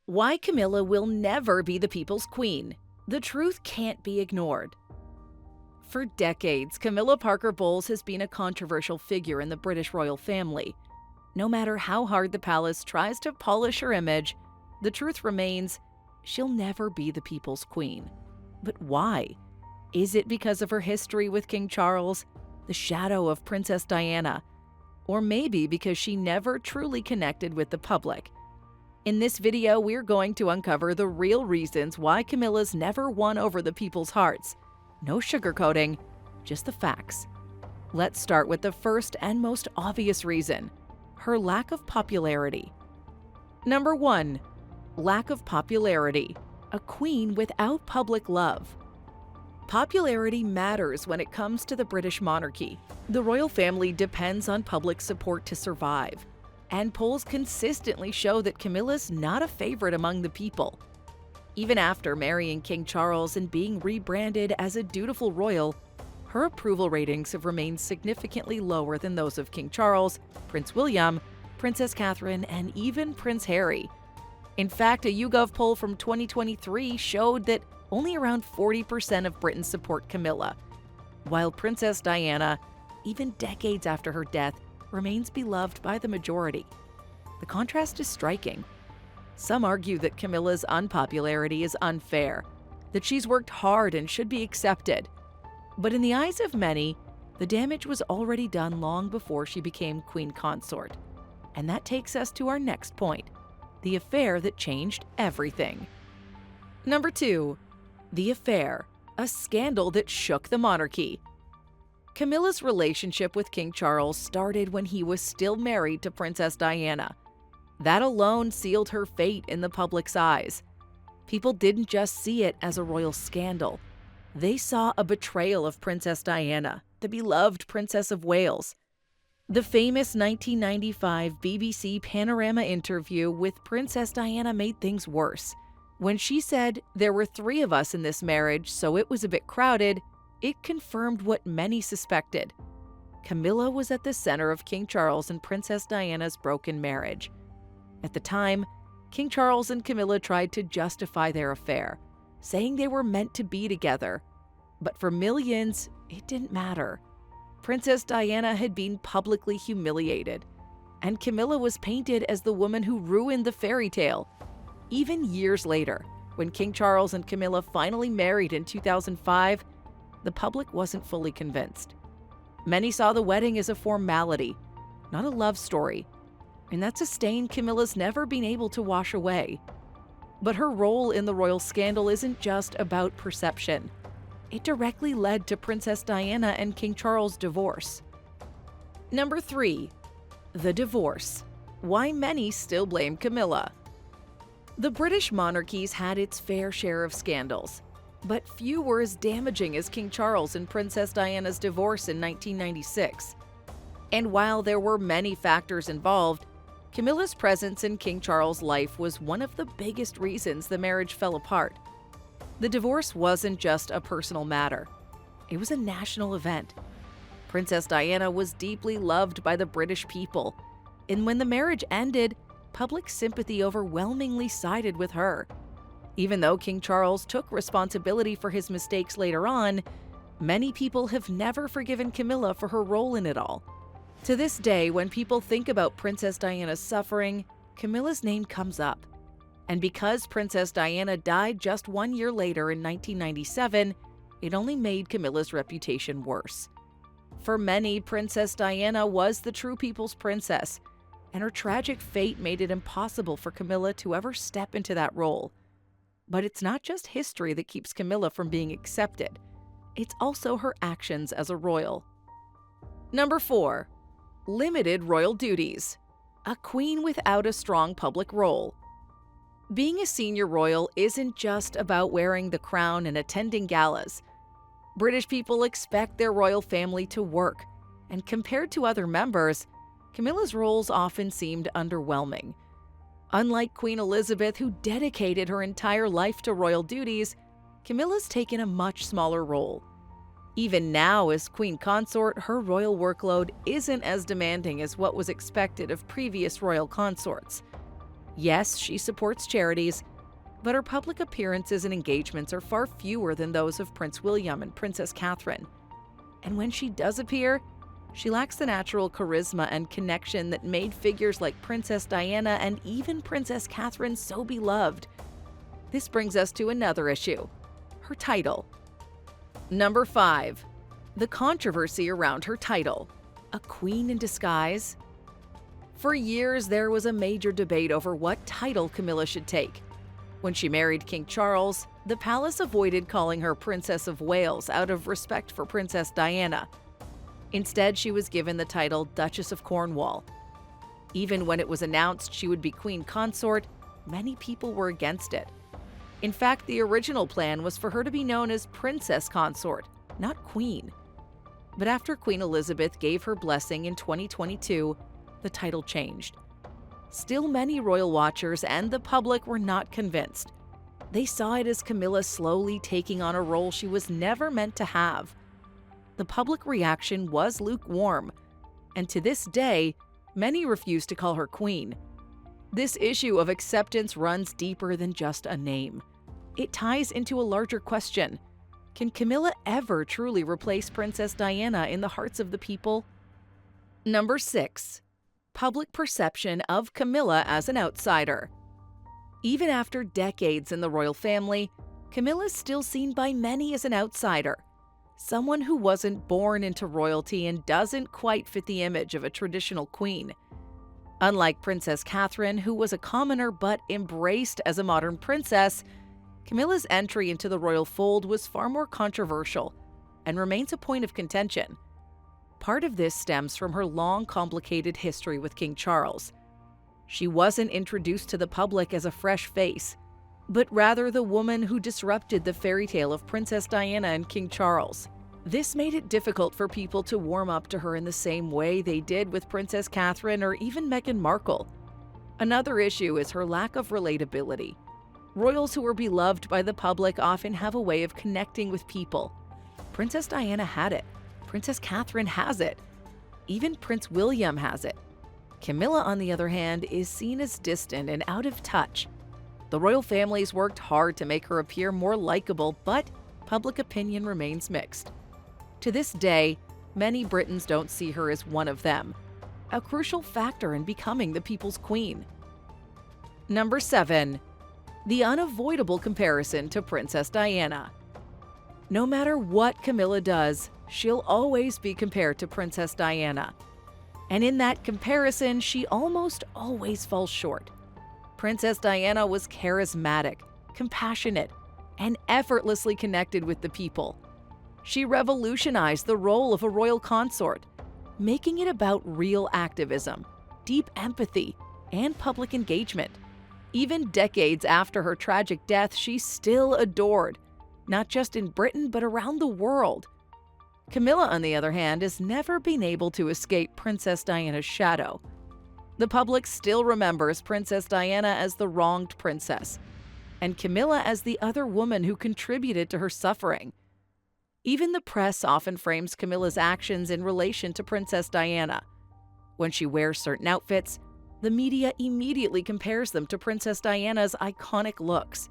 Why Camilla will never be the people's queen. The truth can't be ignored. For decades, Camilla Parker Bowles has been a controversial figure in the British royal family. No matter how hard the palace tries to polish her image, the truth remains she'll never be the people's queen. But why? Is it because of her history with King Charles, the shadow of Princess Diana, or maybe because she never truly connected with the public? In this video, we're going to uncover the real reasons why Camilla's never won over the people's hearts. No sugarcoating, just the facts. Let's start with the first and most obvious reason: her lack of popularity. Number 1. Lack of popularity. A queen without public love. Popularity matters when it comes to the British monarchy. The royal family depends on public support to survive, and polls consistently show that Camilla's not a favorite among the people. Even after marrying King Charles and being rebranded as a dutiful royal, her approval ratings have remained significantly lower than those of King Charles, Prince William, Princess Catherine, and even Prince Harry. In fact, a YouGov poll from 2023 showed that only around 40% of Britons support Camilla, while Princess Diana, even decades after her death, remains beloved by the majority. The contrast is striking. Some argue that Camilla's unpopularity is unfair, that she's worked hard and should be accepted. But in the eyes of many, the damage was already done long before she became queen consort. And that takes us to our next point: the affair that changed everything. Number 2. The affair, a scandal that shook the monarchy. Camilla's relationship with King Charles started when he was still married to Princess Diana. That alone sealed her fate in the public's eyes. People didn't just see it as a royal scandal. They saw a betrayal of Princess Diana, the beloved Princess of Wales. The famous 1995 BBC Panorama interview with Princess Diana made things worse. When she said, "There were 3 of us in this marriage, so it was a bit crowded," it confirmed what many suspected. Camilla was at the center of King Charles and Princess Diana's broken marriage. At the time, King Charles and Camilla tried to justify their affair, saying they were meant to be together. But for millions, it didn't matter. Princess Diana had been publicly humiliated, and Camilla was painted as the woman who ruined the fairy tale. Even years later, when King Charles and Camilla finally married in 2005, the public wasn't fully convinced. Many saw the wedding as a formality, not a love story, and that's a stain Camilla's never been able to wash away. But her role in the royal scandal isn't just about perception. It directly led to Princess Diana and King Charles' divorce. Number 3. The divorce. Why many still blame Camilla. The British monarchy's had its fair share of scandals, but few were as damaging as King Charles and Princess Diana's divorce in 1996. And while there were many factors involved, Camilla's presence in King Charles' life was one of the biggest reasons the marriage fell apart. The divorce wasn't just a personal matter. It was a national event. Princess Diana was deeply loved by the British people, and when the marriage ended, public sympathy overwhelmingly sided with her. Even though King Charles took responsibility for his mistakes later on, many people have never forgiven Camilla for her role in it all. To this day, when people think about Princess Diana's suffering, Camilla's name comes up. And because Princess Diana died just 1 year later in 1997, it only made Camilla's reputation worse. For many, Princess Diana was the true people's princess, and her tragic fate made it impossible for Camilla to ever step into that role. But it's not just history that keeps Camilla from being accepted. It's also her actions as a royal. Number 4. Limited royal duties. A queen without a strong public role. Being a senior royal isn't just about wearing the crown and attending galas. British people expect their royal family to work, and compared to other members, Camilla's roles often seemed underwhelming. Unlike Queen Elizabeth, who dedicated her entire life to royal duties, Camilla's taken a much smaller role. Even now, as queen consort, her royal workload isn't as demanding as what was expected of previous royal consorts. Yes, she supports charities, but her public appearances and engagements are far fewer than those of Prince William and Princess Catherine. And when she does appear, she lacks the natural charisma and connection that made figures like Princess Diana and even Princess Catherine so beloved. This brings us to another issue: her title. Number 5. The controversy around her title. A queen in disguise? For years, there was a major debate over what title Camilla should take. When she married King Charles, the palace avoided calling her Princess of Wales out of respect for Princess Diana. Instead, she was given the title Duchess of Cornwall. Even when it was announced she would be queen consort, many people were against it. In fact, the original plan was for her to be known as Princess Consort, not Queen. But after Queen Elizabeth gave her blessing in 2022, the title changed. Still, many royal watchers and the public were not convinced. They saw it as Camilla slowly taking on a role she was never meant to have. The public reaction was lukewarm, and to this day, many refuse to call her queen. This issue of acceptance runs deeper than just a name. It ties into a larger question: can Camilla ever truly replace Princess Diana in the hearts of the people? Number 6. Public perception of Camilla as an outsider. Even after decades in the royal family, Camilla is still seen by many as an outsider, someone who wasn't born into royalty and doesn't quite fit the image of a traditional queen. Unlike Princess Catherine, who was a commoner but embraced as a modern princess, Camilla's entry into the royal fold was far more controversial and remains a point of contention. Part of this stems from her long, complicated history with King Charles. She wasn't introduced to the public as a fresh face, but rather the woman who disrupted the fairy tale of Princess Diana and King Charles. This made it difficult for people to warm up to her in the same way they did with Princess Catherine or even Meghan Markle. Another issue is her lack of relatability. Royals who are beloved by the public often have a way of connecting with people. Princess Diana had it. Princess Catherine has it. Even Prince William has it. Camilla, on the other hand, is seen as distant and out of touch. The royal families worked hard to make her appear more likable, but public opinion remains mixed. To this day, many Britons don't see her as one of them, a crucial factor in becoming the people's queen. Number 7. The unavoidable comparison to Princess Diana. No matter what Camilla does, she'll always be compared to Princess Diana. And in that comparison, she almost always falls short. Princess Diana was charismatic, compassionate, and effortlessly connected with the people. She revolutionized the role of a royal consort, making it about real activism, deep empathy, and public engagement. Even decades after her tragic death, she's still adored, not just in Britain but around the world. Camilla, on the other hand, has never been able to escape Princess Diana's shadow. The public still remembers Princess Diana as the wronged princess, and Camilla as the other woman who contributed to her suffering. Even the press often frames Camilla's actions in relation to Princess Diana. When she wears certain outfits, the media immediately compares them to Princess Diana's iconic looks.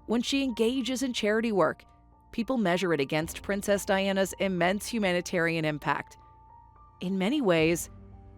When she engages in charity work, people measure it against Princess Diana's immense humanitarian impact. In many ways,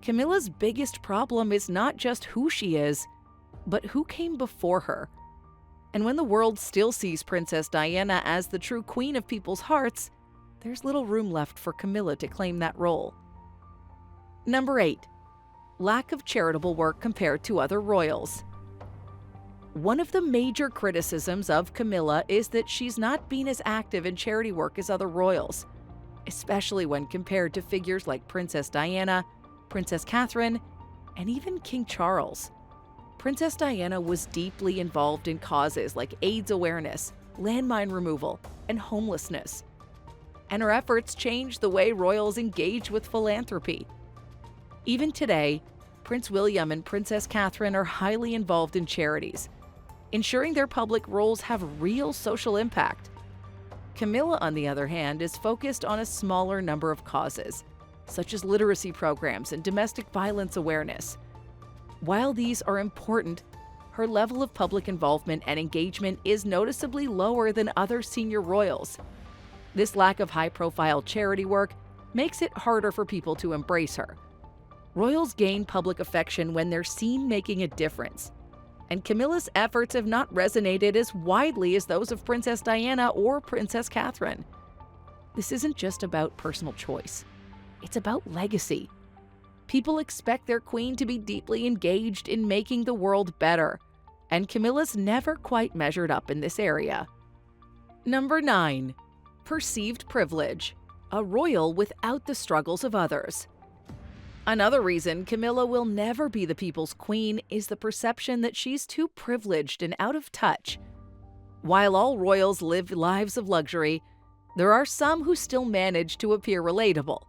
Camilla's biggest problem is not just who she is, but who came before her. And when the world still sees Princess Diana as the true queen of people's hearts, there's little room left for Camilla to claim that role. Number 8. Lack of charitable work compared to other royals. One of the major criticisms of Camilla is that she's not been as active in charity work as other royals, especially when compared to figures like Princess Diana, Princess Catherine, and even King Charles. Princess Diana was deeply involved in causes like AIDS awareness, landmine removal, and homelessness. And her efforts changed the way royals engage with philanthropy. Even today, Prince William and Princess Catherine are highly involved in charities, ensuring their public roles have real social impact. Camilla, on the other hand, is focused on a smaller number of causes, such as literacy programs and domestic violence awareness. While these are important, her level of public involvement and engagement is noticeably lower than other senior royals. This lack of high-profile charity work makes it harder for people to embrace her. Royals gain public affection when they're seen making a difference, and Camilla's efforts have not resonated as widely as those of Princess Diana or Princess Catherine. This isn't just about personal choice. It's about legacy. People expect their queen to be deeply engaged in making the world better, and Camilla's never quite measured up in this area. Number 9. Perceived privilege. A royal without the struggles of others. Another reason Camilla will never be the people's queen is the perception that she's too privileged and out of touch. While all royals live lives of luxury, there are some who still manage to appear relatable.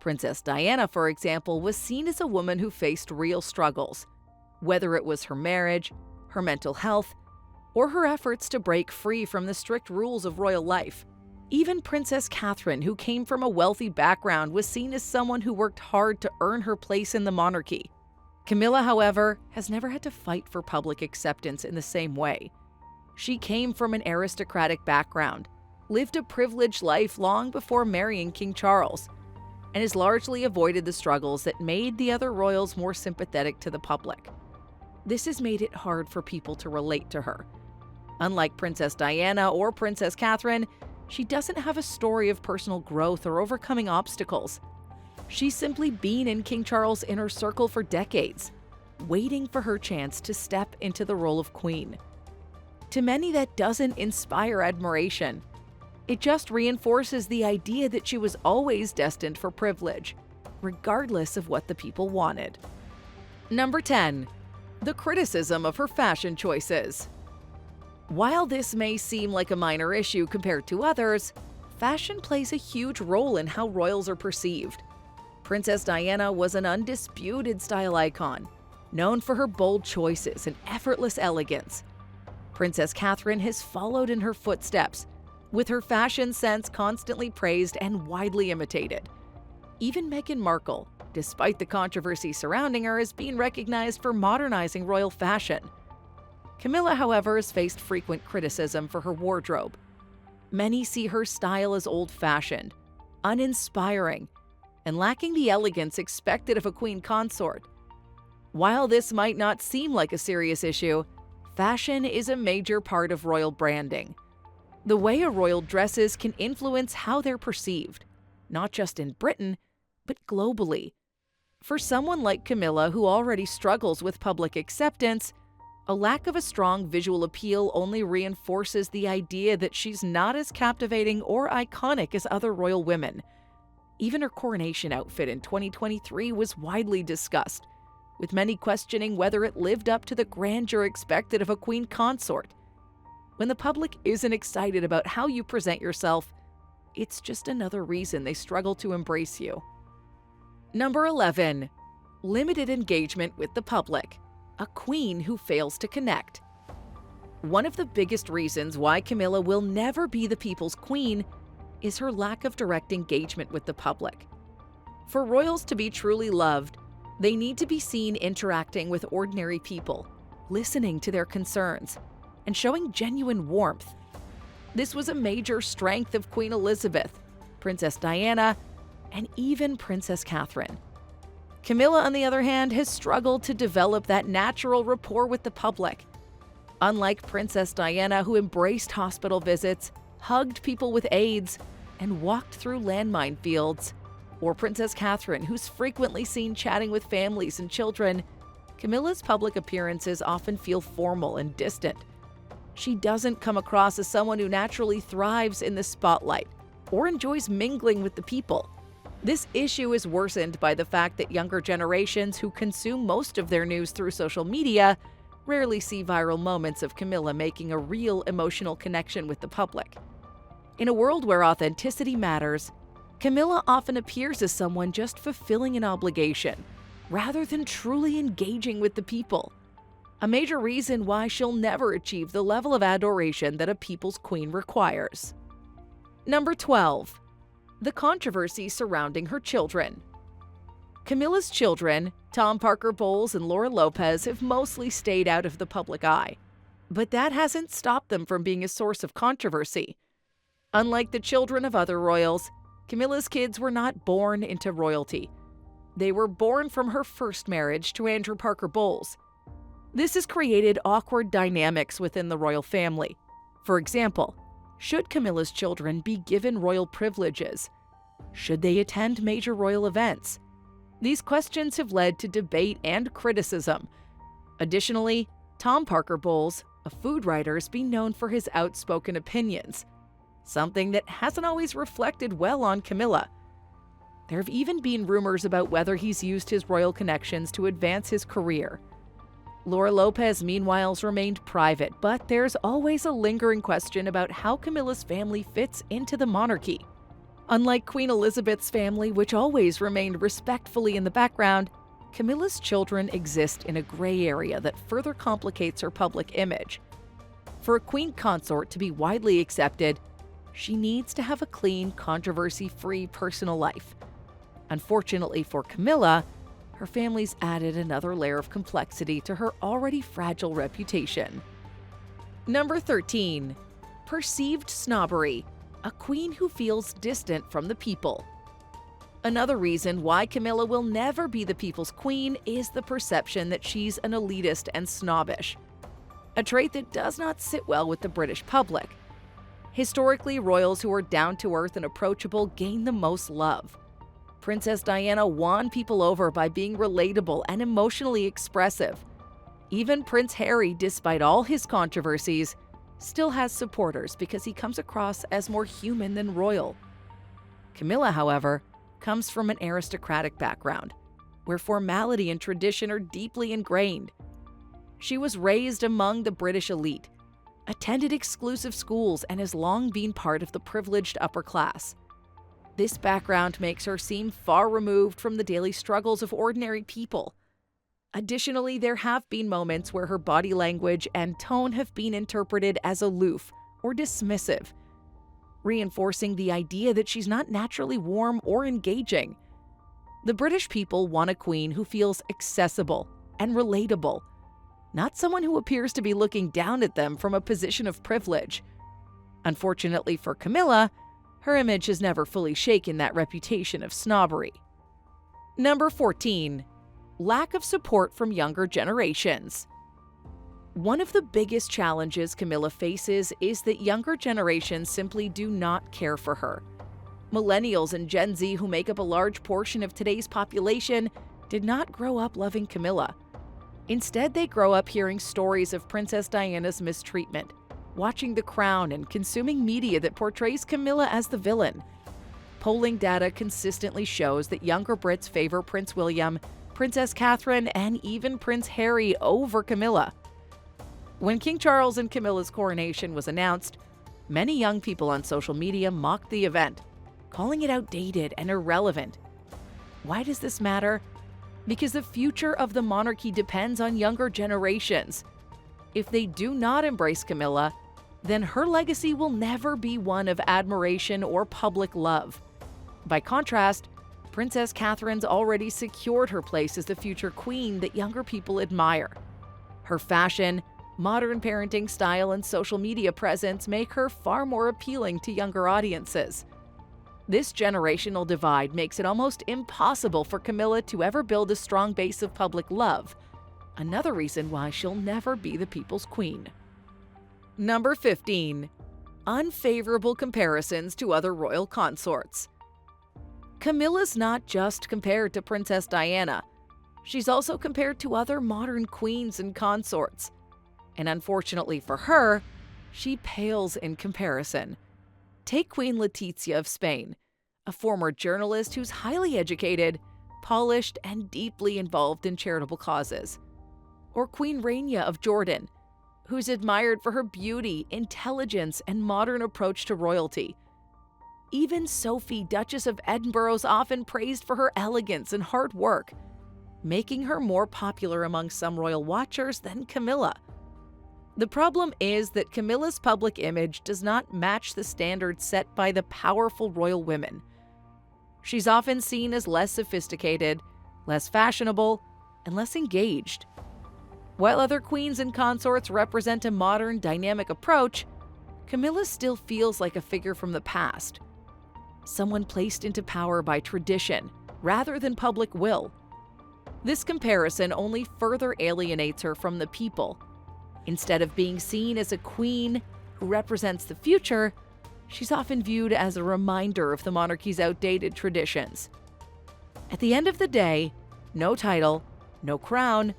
Princess Diana, for example, was seen as a woman who faced real struggles, whether it was her marriage, her mental health, or her efforts to break free from the strict rules of royal life. Even Princess Catherine, who came from a wealthy background, was seen as someone who worked hard to earn her place in the monarchy. Camilla, however, has never had to fight for public acceptance in the same way. She came from an aristocratic background, lived a privileged life long before marrying King Charles, and has largely avoided the struggles that made the other royals more sympathetic to the public. This has made it hard for people to relate to her. Unlike Princess Diana or Princess Catherine, she doesn't have a story of personal growth or overcoming obstacles. She's simply been in King Charles' inner circle for decades, waiting for her chance to step into the role of queen. To many, that doesn't inspire admiration. It just reinforces the idea that she was always destined for privilege, regardless of what the people wanted. Number 10. The criticism of her fashion choices. While this may seem like a minor issue compared to others, fashion plays a huge role in how royals are perceived. Princess Diana was an undisputed style icon, known for her bold choices and effortless elegance. Princess Catherine has followed in her footsteps, with her fashion sense constantly praised and widely imitated. Even Meghan Markle, despite the controversy surrounding her, is being recognized for modernizing royal fashion. Camilla, however, has faced frequent criticism for her wardrobe. Many see her style as old-fashioned, uninspiring, and lacking the elegance expected of a queen consort. While this might not seem like a serious issue, fashion is a major part of royal branding. The way a royal dresses can influence how they're perceived, not just in Britain, but globally. For someone like Camilla, who already struggles with public acceptance, a lack of a strong visual appeal only reinforces the idea that she's not as captivating or iconic as other royal women. Even her coronation outfit in 2023 was widely discussed, with many questioning whether it lived up to the grandeur expected of a queen consort. When the public isn't excited about how you present yourself, it's just another reason they struggle to embrace you. Number 11. Limited engagement with the public. A queen who fails to connect. One of the biggest reasons why Camilla will never be the people's queen is her lack of direct engagement with the public. For royals to be truly loved, they need to be seen interacting with ordinary people, listening to their concerns, and showing genuine warmth. This was a major strength of Queen Elizabeth, Princess Diana, and even Princess Catherine. Camilla, on the other hand, has struggled to develop that natural rapport with the public. Unlike Princess Diana, who embraced hospital visits, hugged people with AIDS, and walked through landmine fields, or Princess Catherine, who's frequently seen chatting with families and children, Camilla's public appearances often feel formal and distant. She doesn't come across as someone who naturally thrives in the spotlight or enjoys mingling with the people. This issue is worsened by the fact that younger generations who consume most of their news through social media rarely see viral moments of Camilla making a real emotional connection with the public. In a world where authenticity matters, Camilla often appears as someone just fulfilling an obligation, rather than truly engaging with the people. A major reason why she'll never achieve the level of adoration that a people's queen requires. Number 12. The controversy surrounding her children. Camilla's children, Tom Parker Bowles and Laura Lopez, have mostly stayed out of the public eye. But that hasn't stopped them from being a source of controversy. Unlike the children of other royals, Camilla's kids were not born into royalty. They were born from her first marriage to Andrew Parker Bowles. This has created awkward dynamics within the royal family. For example, should Camilla's children be given royal privileges? Should they attend major royal events? These questions have led to debate and criticism. Additionally, Tom Parker Bowles, a food writer, has been known for his outspoken opinions, something that hasn't always reflected well on Camilla. There have even been rumors about whether he's used his royal connections to advance his career. Laura Lopez, meanwhile, has remained private, but there's always a lingering question about how Camilla's family fits into the monarchy. Unlike Queen Elizabeth's family, which always remained respectfully in the background, Camilla's children exist in a gray area that further complicates her public image. For a queen consort to be widely accepted, she needs to have a clean, controversy-free personal life. Unfortunately for Camilla, her family's added another layer of complexity to her already fragile reputation. Number 13. Perceived snobbery. A queen who feels distant from the people. Another reason why Camilla will never be the people's queen is the perception that she's an elitist and snobbish, a trait that does not sit well with the British public. Historically, royals who are down-to-earth and approachable gain the most love. Princess Diana won people over by being relatable and emotionally expressive. Even Prince Harry, despite all his controversies, still has supporters because he comes across as more human than royal. Camilla, however, comes from an aristocratic background, where formality and tradition are deeply ingrained. She was raised among the British elite, attended exclusive schools, and has long been part of the privileged upper class. This background makes her seem far removed from the daily struggles of ordinary people. Additionally, there have been moments where her body language and tone have been interpreted as aloof or dismissive, reinforcing the idea that she's not naturally warm or engaging. The British people want a queen who feels accessible and relatable, not someone who appears to be looking down at them from a position of privilege. Unfortunately for Camilla, her image has never fully shaken that reputation of snobbery. Number 14. Lack of support from younger generations. One of the biggest challenges Camilla faces is that younger generations simply do not care for her. Millennials and Gen Z, who make up a large portion of today's population, did not grow up loving Camilla. Instead, they grow up hearing stories of Princess Diana's mistreatment, watching The Crown, and consuming media that portrays Camilla as the villain. Polling data consistently shows that younger Brits favor Prince William, Princess Catherine, and even Prince Harry over Camilla. When King Charles and Camilla's coronation was announced, many young people on social media mocked the event, calling it outdated and irrelevant. Why does this matter? Because the future of the monarchy depends on younger generations. If they do not embrace Camilla, then her legacy will never be one of admiration or public love. By contrast, Princess Catherine's already secured her place as the future queen that younger people admire. Her fashion, modern parenting style, and social media presence make her far more appealing to younger audiences. This generational divide makes it almost impossible for Camilla to ever build a strong base of public love, another reason why she'll never be the people's queen. Number 15. Unfavorable comparisons to other royal consorts. Camilla's not just compared to Princess Diana. She's also compared to other modern queens and consorts. And unfortunately for her, she pales in comparison. Take Queen Letizia of Spain, a former journalist who's highly educated, polished, and deeply involved in charitable causes. Or Queen Rania of Jordan, who's admired for her beauty, intelligence, and modern approach to royalty. Even Sophie, Duchess of Edinburgh, is often praised for her elegance and hard work, making her more popular among some royal watchers than Camilla. The problem is that Camilla's public image does not match the standards set by the powerful royal women. She's often seen as less sophisticated, less fashionable, and less engaged. While other queens and consorts represent a modern, dynamic approach, Camilla still feels like a figure from the past. Someone placed into power by tradition, rather than public will. This comparison only further alienates her from the people. Instead of being seen as a queen who represents the future, she's often viewed as a reminder of the monarchy's outdated traditions. At the end of the day, no title, no crown,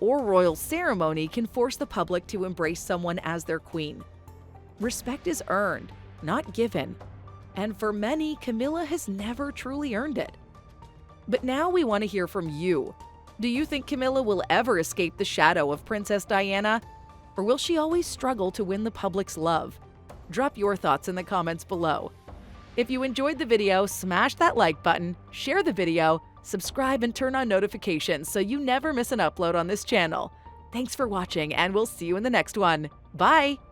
or royal ceremony can force the public to embrace someone as their queen. Respect is earned, not given, and for many, Camilla has never truly earned it. But now we want to hear from you. Do you think Camilla will ever escape the shadow of Princess Diana? Or will she always struggle to win the public's love? Drop your thoughts in the comments below. If you enjoyed the video, smash that like button, share the video, subscribe, and turn on notifications so you never miss an upload on this channel. Thanks for watching, and we'll see you in the next one. Bye!